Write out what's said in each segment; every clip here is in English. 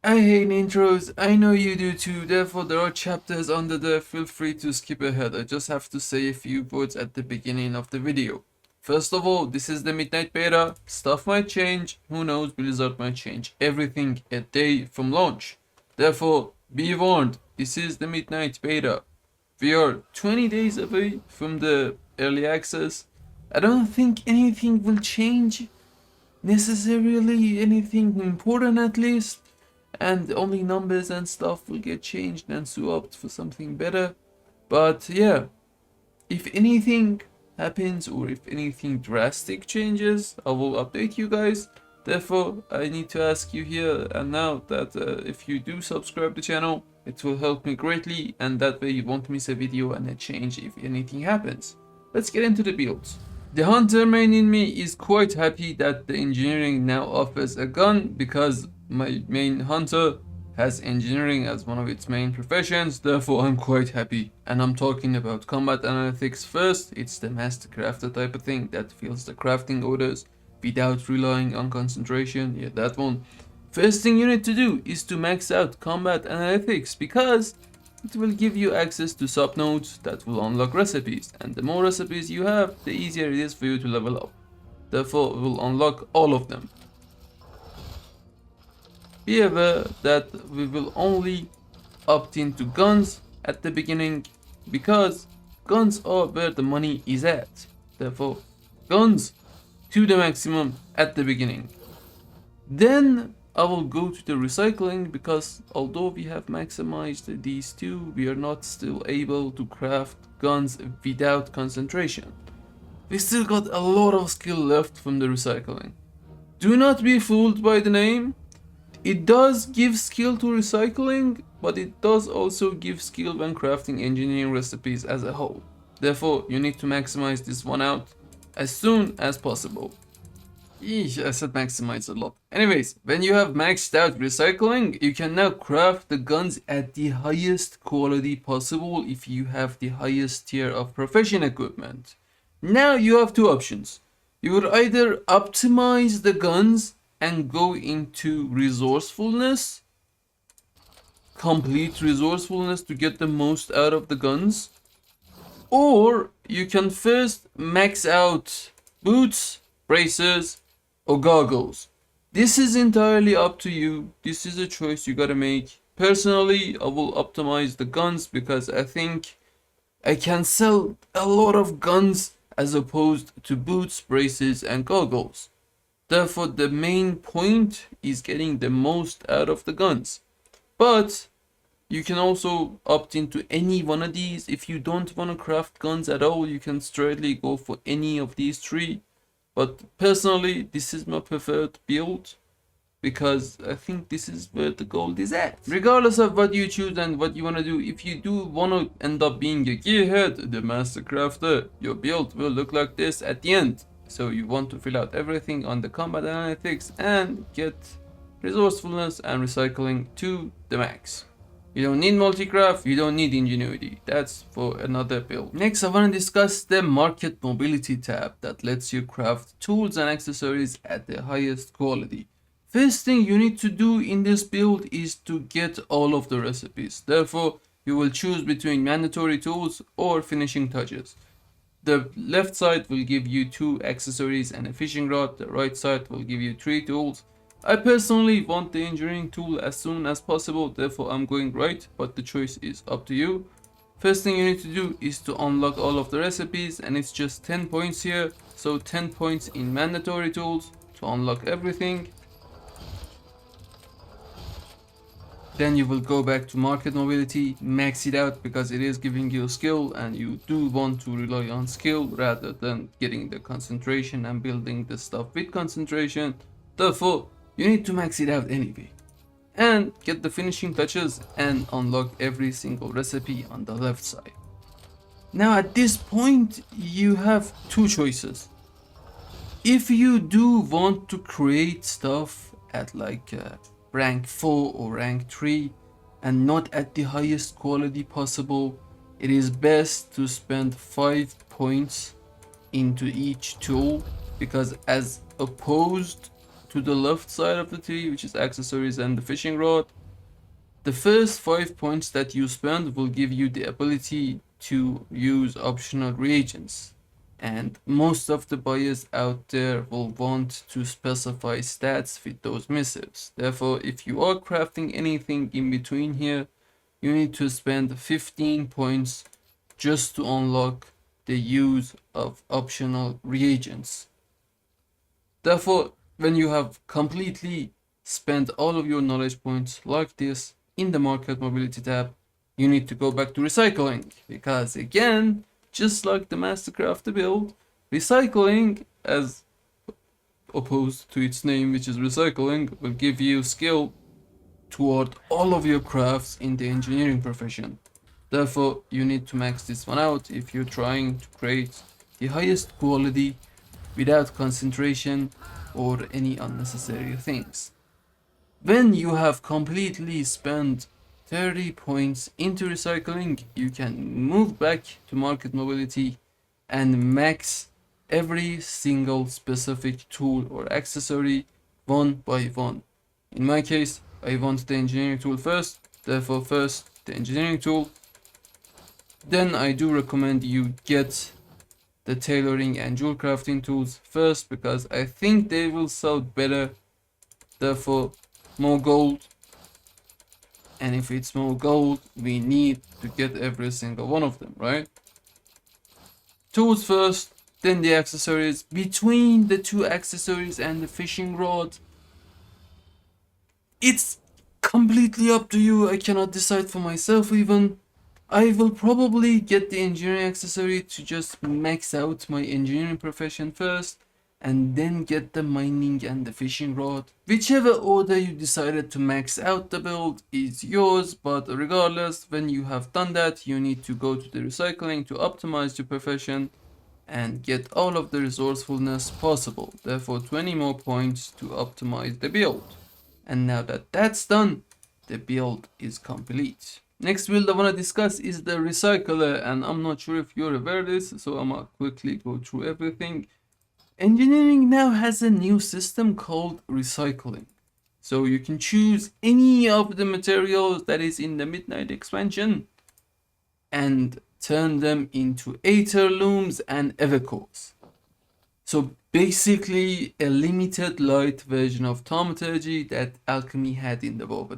I hate intros, I know you do too, therefore there are chapters under there, feel free to skip ahead. I just have to say a few words at the beginning of the video. First of all, this is the midnight beta, stuff might change, who knows, Blizzard might change everything a day from launch. Therefore, be warned, this is the midnight beta. We are 20 days away from the early access. I don't think anything will change necessarily, anything important at least, and only numbers and stuff will get changed and swapped for something better. But yeah, if anything happens or if anything drastic changes, I will update you guys. Therefore, I need to ask you here and now that if you do subscribe to the channel, it will help me greatly, and that way you won't miss a video and a change if anything happens. Let's get into the builds. The hunter main in me is quite happy that the engineering now offers a gun, because my main hunter has engineering as one of its main professions, therefore I'm quite happy. And I'm talking about combat analytics first. It's the master crafter type of thing that fills the crafting orders without relying on concentration. Yeah, that one. First thing you need to do is to max out combat analytics, because it will give you access to subnodes that will unlock recipes, and the more recipes you have, the easier it is for you to level up. Therefore, it will unlock all of them. Be aware that we will only opt into guns at the beginning, because guns are where the money is at. Therefore, guns to the maximum at the beginning. Then I will go to the recycling, because although we have maximized these two, we are not still able to craft guns without concentration. We still got a lot of skill left from the recycling. Do not be fooled by the name. It does give skill to recycling, but it does also give skill when crafting engineering recipes as a whole. Therefore, you need to maximize this one out as soon as possible. Eesh, I said maximize a lot. Anyways, when you have maxed out recycling, you can now craft the guns at the highest quality possible if you have the highest tier of profession equipment. Now you have two options. You would either optimize the guns and go into resourcefulness, complete resourcefulness to get the most out of the guns, or you can first max out boots, braces, or goggles. This is entirely up to you. This is a choice you gotta make. Personally, I will optimize the guns because I think I can sell a lot of guns as opposed to boots, braces, and goggles. Therefore, the main point is getting the most out of the guns. But you can also opt into any one of these. If you don't want to craft guns at all, you can straightly go for any of these three. But personally, this is my preferred build, because I think this is where the gold is at. Regardless of what you choose and what you want to do, if you do want to end up being a gearhead, the master crafter, your build will look like this at the end. So you want to fill out everything on the combat analytics and get resourcefulness and recycling to the max. You don't need multi-craft, you don't need ingenuity. That's for another build. Next, I want to discuss the market mobility tab that lets you craft tools and accessories at the highest quality. First thing you need to do in this build is to get all of the recipes. Therefore, you will choose between mandatory tools or finishing touches. The left side will give you 2 accessories and a fishing rod. The right side will give you 3 tools. I personally want the engineering tool as soon as possible, therefore I'm going right, but the choice is up to you. First thing you need to do is to unlock all of the recipes, and it's just 10 points here. So 10 points in mandatory tools to unlock everything. Then you will go back to market mobility, max it out because it is giving you skill, and you do want to rely on skill rather than getting the concentration and building the stuff with concentration. Therefore, you need to max it out anyway. And get the finishing touches and unlock every single recipe on the left side. Now at this point, you have two choices. If you do want to create stuff at like rank 4 or rank 3 and not at the highest quality possible, it is best to spend 5 points into each tool, because as opposed to the left side of the tree, which is accessories and the fishing rod. The first 5 points that you spend will give you the ability to use optional reagents. And most of the buyers out there will want to specify stats with those missives. Therefore, if you are crafting anything in between here, you need to spend 15 points just to unlock the use of optional reagents. Therefore, when you have completely spent all of your knowledge points like this in the market mobility tab, you need to go back to recycling, because again, just like the Mastercraft build, recycling, as opposed to its name, which is recycling, will give you skill toward all of your crafts in the engineering profession. Therefore, you need to max this one out if you're trying to create the highest quality without concentration or any unnecessary things. When you have completely spent 30 points into recycling, you can move back to market mobility and max every single specific tool or accessory one by one. In my case, I want the engineering tool first, therefore first the engineering tool. Then I do recommend you get the tailoring and jewel crafting tools first, because I think they will sell better, therefore more gold. And if it's more gold, we need to get every single one of them, right? Tools first, then the accessories. Between the two accessories and the fishing rod, it's completely up to you. I cannot decide for myself even. I will probably get the engineering accessory to just max out my engineering profession first, and then get the mining and the fishing rod. Whichever order you decided to max out the build is yours, but regardless, when you have done that, you need to go to the recycling to optimize your profession and get all of the resourcefulness possible. Therefore 20 more points to optimize the build. And now that that's done, the build is complete. Next build I want to discuss is the recycler, and I'm not sure if you're aware of this, so I'm gonna quickly go through everything. Engineering now has a new system called recycling. So you can choose any of the materials that is in the Midnight expansion and turn them into aether looms and evacores. So basically a limited light version of thaumaturgy that alchemy had in the WoW.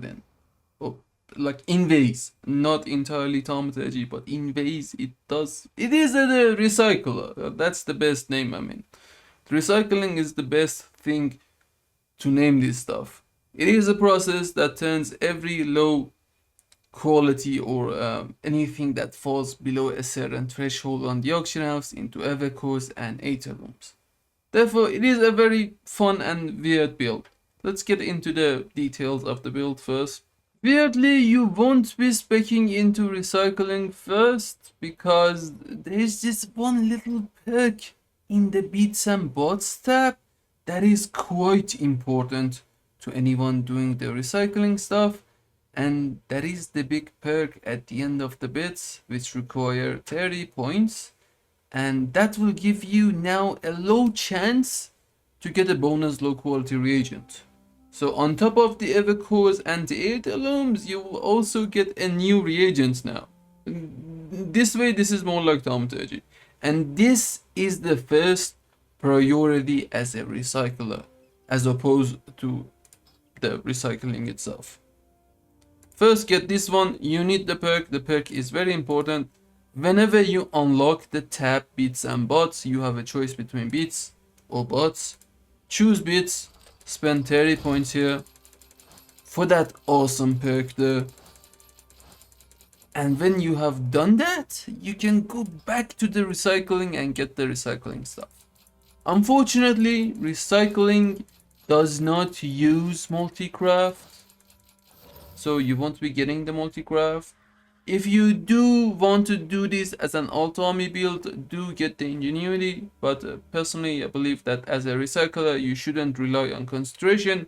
Like in ways, not entirely thaumaturgy, but in ways it is a recycler. That's the best name. I mean, recycling is the best thing to name this stuff. It is a process that turns every low quality or anything that falls below a certain threshold on the auction house into evacores and aether looms. Therefore, it is a very fun and weird build. Let's get into the details of the build first. Weirdly, you won't be speccing into recycling first, because there's this one little perk in the bits and bots tab that is quite important to anyone doing the recycling stuff, and that is the big perk at the end of the bits, which require 30 points, and that will give you now a low chance to get a bonus low quality reagent. So on top of the evacores and the aether looms, you will also get a new reagent now. This way, this is more like thaumaturgy. And this is the first priority as a recycler, as opposed to the recycling itself. First, get this one. You need the perk. The perk is very important. Whenever you unlock the tab bits and bots, you have a choice between bits or bots. Choose bits. Spend 30 points here for that awesome perk there. And when you have done that, you can go back to the recycling and get the recycling stuff. Unfortunately, recycling does not use multi-craft, so you won't be getting the multi-craft. If you do want to do this as an alt army build, do get the ingenuity, but personally I believe that as a recycler you shouldn't rely on concentration,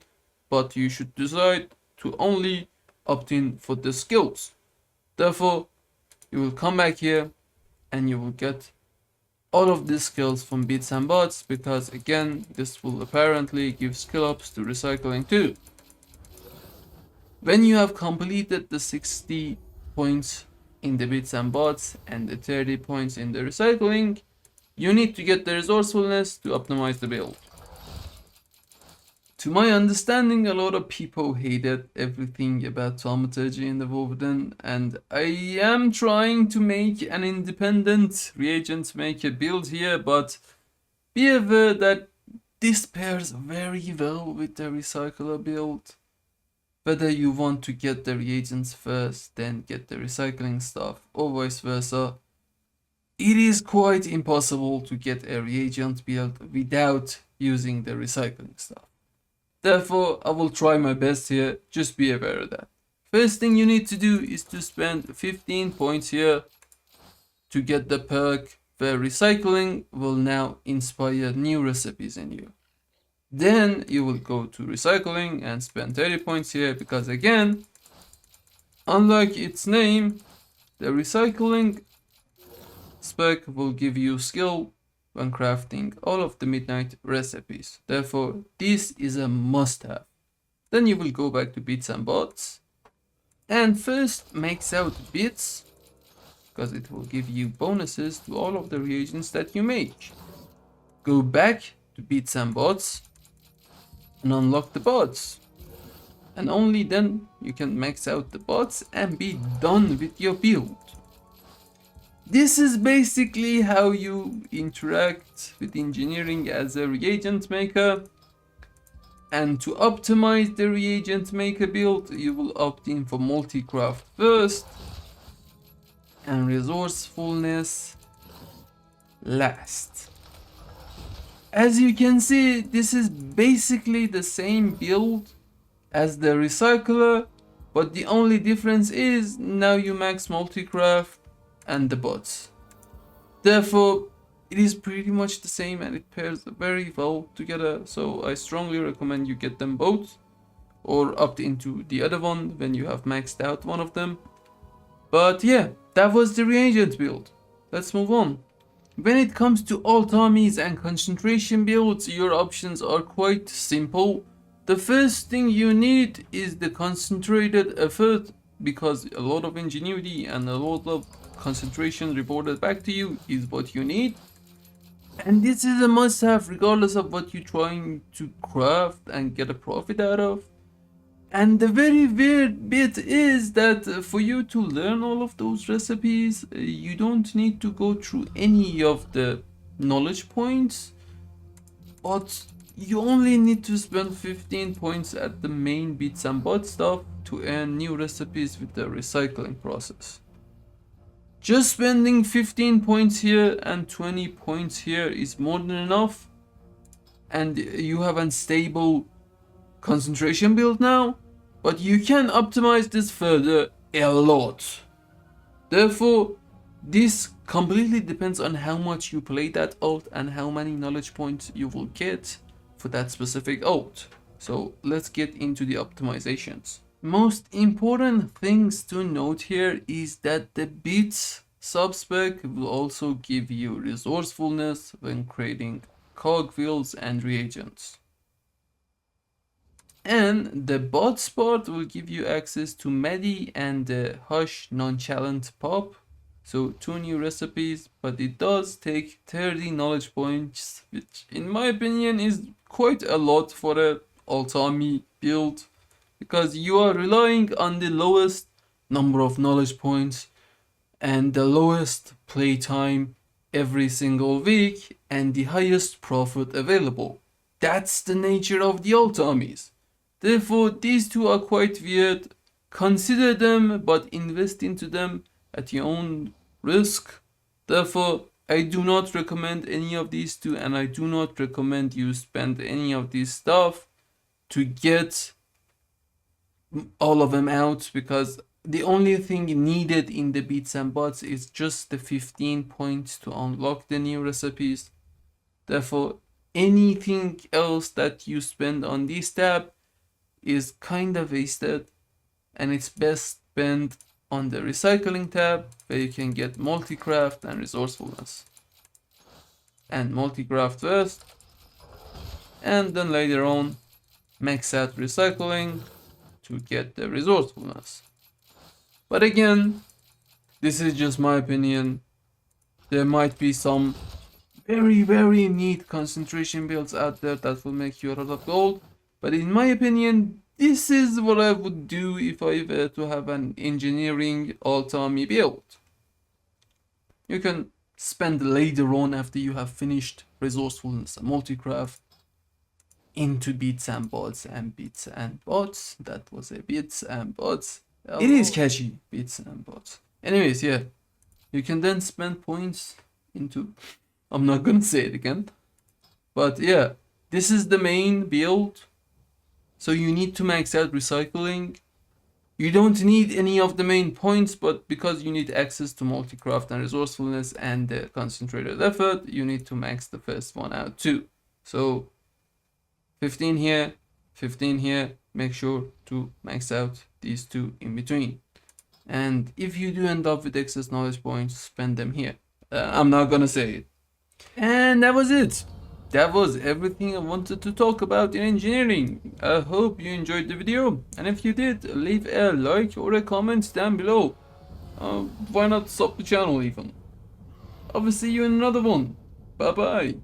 but you should decide to only opt in for the skills. Therefore, you will come back here and you will get all of these skills from bits and bots, because again, this will apparently give skill ups to recycling too. When you have completed the 60 points in the bits and bots and the 30 points in the recycling, you need to get the resourcefulness to optimize the build. To my understanding, a lot of people hated everything about thaumaturgy in the Wolverine, and I am trying to make an independent reagent maker build here, but be aware that this pairs very well with the recycler build. Whether you want to get the reagents first, then get the recycling stuff, or vice versa, it is quite impossible to get a reagent build without using the recycling stuff. Therefore, I will try my best here, just be aware of that. First thing you need to do is to spend 15 points here to get the perk where recycling will now inspire new recipes in you. Then you will go to recycling and spend 30 points here, because again, unlike its name, the recycling spec will give you skill when crafting all of the midnight recipes. Therefore, this is a must-have. Then you will go back to bits and bots and first max out bits, because it will give you bonuses to all of the reagents that you make. Go back to bits and bots and unlock the bots, and only then you can max out the bots and be done with your build. This is basically how you interact with engineering as a reagent maker. And to optimize the reagent maker build, you will opt in for multi-craft first and resourcefulness last. As you can see, this is basically the same build as the recycler, but the only difference is now you max multi-craft and the bots. Therefore, it is pretty much the same and it pairs very well together, so I strongly recommend you get them both or opt into the other one when you have maxed out one of them. But yeah, that was the reagent build. Let's move on. When it comes to alt armies and concentration builds, your options are quite simple. The first thing you need is the concentrated effort, because a lot of ingenuity and a lot of concentration reported back to you is what you need. And this is a must-have regardless of what you're trying to craft and get a profit out of. And the very weird bit is that for you to learn all of those recipes, you don't need to go through any of the knowledge points, but you only need to spend 15 points at the main bits and bot stuff to earn new recipes with the recycling process. Just spending 15 points here and 20 points here is more than enough, and you have a stable concentration build now, but you can optimize this further a lot. Therefore, this completely depends on how much you play that alt and how many knowledge points you will get for that specific alt. So let's get into the optimizations. Most important things to note here is that the bits subspec will also give you resourcefulness when creating cogwheels and reagents. And the bots part will give you access to Medi and the Hush Nonchalant Pop. So 2 new recipes, but it does take 30 knowledge points, which in my opinion is quite a lot for a alt army build, because you are relying on the lowest number of knowledge points and the lowest playtime every single week and the highest profit available. That's the nature of the alt armies. Therefore, these two are quite weird. Consider them, but invest into them at your own risk. Therefore, I do not recommend any of these two, and I do not recommend you spend any of this stuff to get all of them out, because the only thing needed in the bits and bots is just the 15 points to unlock the new recipes. Therefore, anything else that you spend on this tab is kind of wasted, and it's best spent on the recycling tab, where you can get multi-craft and resourcefulness. and multi-craft first, and then later on max out recycling to get the resourcefulness. But again, this is just my opinion. There might be some very neat concentration builds out there that will make you a lot of gold, but in my opinion, this is what I would do if I were to have an engineering alt-army build. You can spend later on, after you have finished resourcefulness and multi-craft, into bits and bots and bits and bots. That was a bits and bots. It is catchy, bits and bots. Anyways, yeah, you can then spend points into, I'm not gonna say it again, but yeah, this is the main build. So you need to max out recycling. You don't need any of the main points, but because you need access to multi-craft and resourcefulness and the concentrated effort, you need to max the first one out too. So 15 here, 15 here, make sure to max out these two in between. And if you do end up with excess knowledge points, spend them here. I'm not gonna say it. And that was it. That was everything I wanted to talk about in engineering. I hope you enjoyed the video, and if you did, leave a like or a comment down below. Why not sub the channel even? I will see you in another one. Bye bye.